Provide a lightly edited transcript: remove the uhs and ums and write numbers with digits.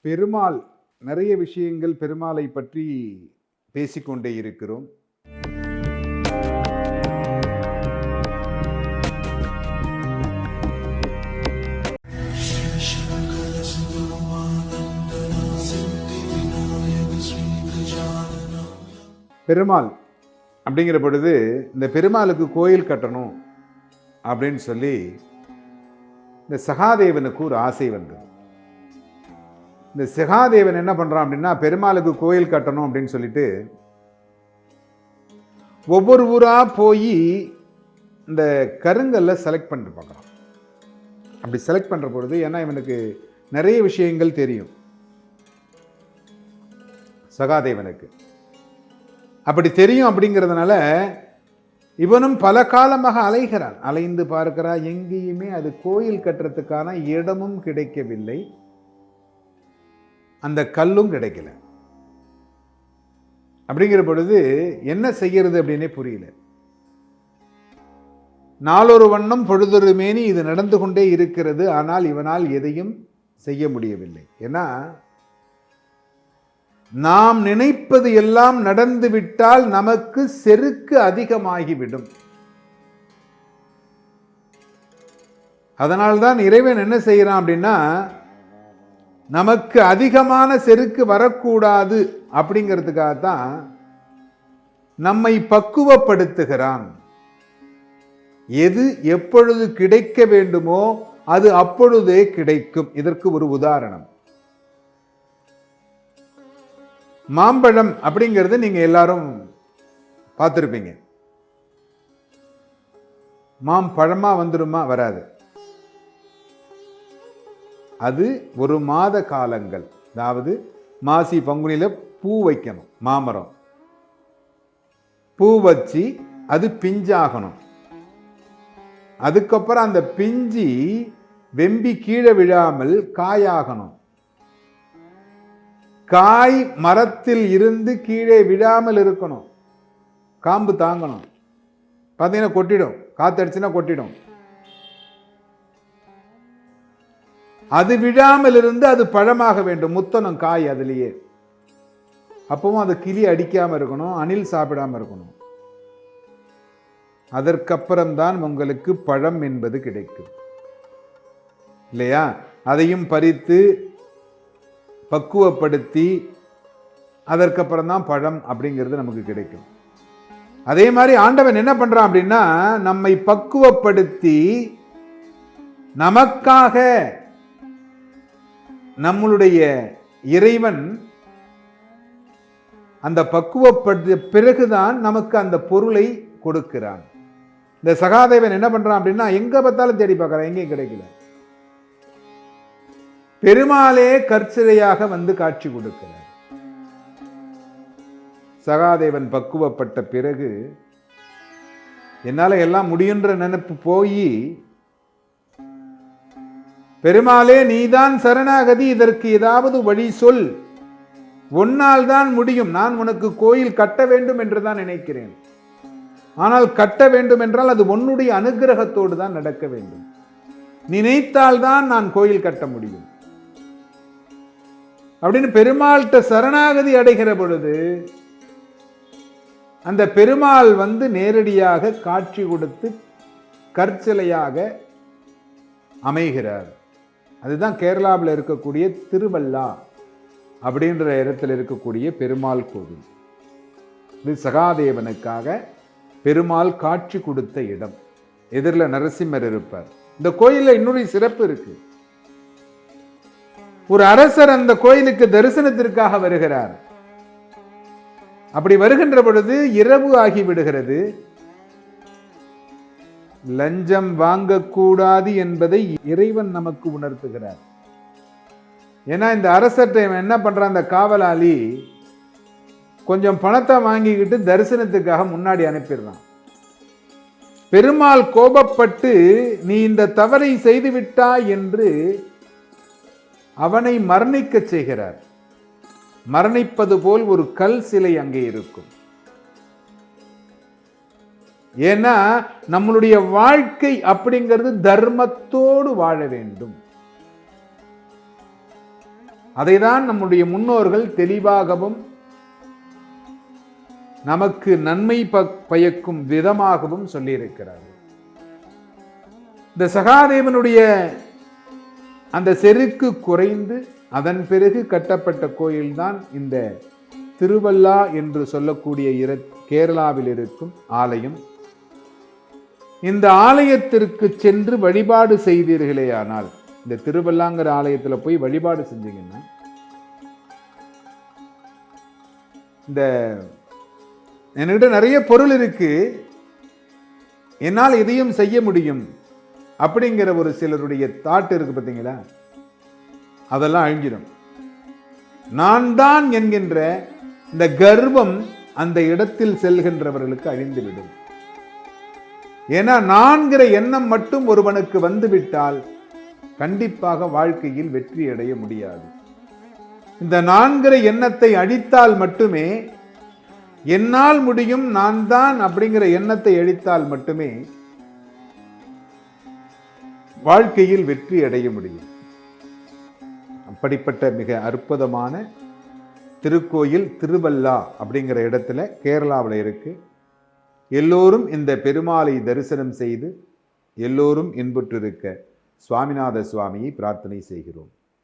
பெருமாள் நிறைய விஷயங்கள் பெருமாளை பற்றி பேசிக்கொண்டே இருக்கிறோம். பெருமாள் அப்படிங்கிற பொழுது இந்த பெருமாளுக்கு கோயில் கட்டணும் அப்படின்னு சொல்லி இந்த சகாதேவனுக்கு ஒரு ஆசை வந்தது. இந்த சகாதேவன் என்ன பண்றான் அப்படின்னா, பெருமாளுக்கு கோயில் கட்டணும் அப்படின்னு சொல்லிட்டு ஒவ்வொரு ஊரா போய் இந்த கருங்கல்ல செலக்ட் பண்ணிட்டு பார்க்குறான். அப்படி செலக்ட் பண்ற பொழுது, ஏன்னா இவனுக்கு நிறைய விஷயங்கள் தெரியும் சகாதேவனுக்கு. அப்படி தெரியும் அப்படிங்கிறதுனால இவனும் பல காலமாக அலைகிறான். அலைந்து பார்க்கிறான், எங்கேயுமே அது கோயில் கட்டுறதுக்கான இடமும் கிடைக்கவில்லை, அந்த கல்லும் கிடைக்கல. அப்படிங்கிற பொழுது என்ன செய்யறது அப்படின்னே புரியல. நாளொரு வண்ணம் பொழுதொரு மேனி இது நடந்து கொண்டே இருக்கிறது. ஆனால் இவனால் எதையும் செய்ய முடியவில்லை. ஏன்னா நாம் நினைப்பது எல்லாம் நடந்து விட்டால் நமக்கு செருக்கு அதிகமாகிவிடும். அதனால்தான் இறைவன் என்ன செய்யறான் அப்படின்னா, நமக்கு அதிகமான செருக்கு வரக்கூடாது அப்படிங்கிறதுக்காகத்தான் நம்மை பக்குவப்படுத்துகிறான். எது எப்பொழுது கிடைக்க வேண்டுமோ அது அப்பொழுதே கிடைக்கும். இதற்கு ஒரு உதாரணம், மாம்பழம் அப்படிங்கிறது நீங்க எல்லாரும் பார்த்திருப்பீங்க. மாம்பழமா வந்துடுமா? வராது. அது ஒரு மாத காலங்கள், அதாவது மாசி பங்குனியில பூ வைக்கணும். மாமரம் பூ வச்சு அது பிஞ்சாகணும். அதுக்கப்புறம் அந்த பிஞ்சி வெம்பி கீழே விழாமல் காயாகணும். காய் மரத்தில் இருந்து கீழே விழாமல் இருக்கணும், காம்பு தாங்கணும். பார்த்தீங்கன்னா கொட்டிடும், காத்தடிச்சுன்னா கொட்டிடும். அது விழாமல் இருந்து அது பழமாக வேண்டும், முத்தணும் காய் அதுலேயே. அப்பவும் அது கிளி அடிக்காம இருக்கணும், அணில் சாப்பிடாம இருக்கணும். அதற்கப்புறம்தான் உங்களுக்கு பழம் என்பது கிடைக்கும், இல்லையா? அதையும் பறித்து பக்குவப்படுத்தி அதற்கப்புறம் தான் பழம் அப்படிங்கிறது நமக்கு கிடைக்கும். அதே மாதிரி ஆண்டவன் என்ன பண்றான் அப்படின்னா, நம்மை பக்குவப்படுத்தி நமக்காக நம்மளுடைய இறைவன் அந்த பக்குவப்படுத்த பிறகுதான் நமக்கு அந்த பொருளை கொடுக்கிறான். இந்த சகாதேவன் என்ன பண்றான் அப்படின்னா, எங்க பார்த்தாலும் தேடி பார்க்கறான், எங்கேயும் கிடைக்கல. பெருமாளே கற்சிலையாக வந்து காட்சி கொடுக்கிறார். சகாதேவன் பக்குவப்பட்ட பிறகு என்னால எல்லாம் முடியுன்ற நினைப்பு போய், பெருமாளே நீதான் சரணாகதி, இதற்கு ஏதாவது வழி சொல், உன்னால் தான் முடியும். நான் உனக்கு கோயில் கட்ட வேண்டும் என்று தான் நினைக்கிறேன். ஆனால் கட்ட வேண்டும் என்றால் அது உன்னுடைய அனுகிரகத்தோடு தான் நடக்க வேண்டும். நினைத்தால்தான் நான் கோயில் கட்ட முடியும் அப்படின்னு பெருமாள்கிட்ட சரணாகதி அடைகிற பொழுது அந்த பெருமாள் வந்து நேரடியாக காட்சி கொடுத்து கற்சிலையாக அமைகிறார். அதுதான் கேரளாவில் இருக்கக்கூடிய திருவல்லா அப்படின்ற இடத்துல இருக்கக்கூடிய பெருமாள் கோவில். இது சகாதேவனுக்காக பெருமாள் காட்சி கொடுத்த இடம். எதிரில் நரசிம்மர் இருப்பார். இந்த கோயில்ல இன்னொரு சிறப்பு இருக்கு. ஒரு அரசர் அந்த கோயிலுக்கு தரிசனத்திற்காக வருகிறார். அப்படி வருகின்ற பொழுது இரவு ஆகி விடுகிறது. லஞ்சம் வாங்கக்கூடாது என்பதை இறைவன் நமக்கு உணர்த்துகிறார். ஏன்னா இந்த அரசர்கிட்ட என்ன பண்றான், அந்த காவலாளி கொஞ்சம் பணத்தை வாங்கிக்கிட்டு தரிசனத்துக்காக முன்னாடி அனுப்பிடுறான். பெருமாள் கோபப்பட்டு நீ இந்த தவறை செய்து விட்டாய் என்று அவனை மரணிக்க செய்கிறார். மரணிப்பது போல் ஒரு கல் சிலை அங்கே இருக்கும். ஏன்னா நம்மளுடைய வாழ்க்கை அப்படிங்கிறது தர்மத்தோடு வாழ வேண்டும். அதைதான் நம்முடைய முன்னோர்கள் தெளிவாகவும் நமக்கு நன்மை பயக்கும் விதமாகவும் சொல்லியிருக்கிறார்கள். இந்த சகாதேவனுடைய அந்த செருக்கு குறைந்து அதன் பிறகு கட்டப்பட்ட கோயில்தான் இந்த திருவல்லா என்று சொல்லக்கூடிய கேரளாவில் இருக்கும் ஆலயம். இந்த ஆலயத்திற்கு சென்று வழிபாடு செய்தீர்களே ஆனால், இந்த திருவல்லாங்கிற ஆலயத்துல போய் வழிபாடு செஞ்சீங்கன்னா, இந்த என்கிட்ட நிறைய பொருள் இருக்கு, என்னால் எதையும் செய்ய முடியும் அப்படிங்கிற ஒரு சிலருடைய தாட் இருக்கு பார்த்தீங்களா, அதெல்லாம் அழிஞ்சிடும். நான் தான் என்கின்ற இந்த கர்வம் அந்த இடத்தில் செல்கின்றவர்களுக்கு அழிந்துவிடும். ஏன்னா நான்கிற எண்ணம் மட்டும் ஒருவனுக்கு வந்துவிட்டால் கண்டிப்பாக வாழ்க்கையில் வெற்றி அடைய முடியாது. இந்த நான்கிற எண்ணத்தை அழித்தால் மட்டுமே, என்னால் முடியும், நான் தான் அப்படிங்கிற எண்ணத்தை அழித்தால் மட்டுமே வாழ்க்கையில் வெற்றி அடைய முடியும். அப்படிப்பட்ட மிக அற்புதமான திருக்கோயில் திருவல்லா அப்படிங்கிற இடத்துல கேரளாவில் இருக்கு. எல்லோரும் இந்த பெருமாளை தரிசனம் செய்து எல்லோரும் இன்புற்றிருக்க சுவாமிநாத சுவாமியை பிரார்த்தனை செய்கிறோம்.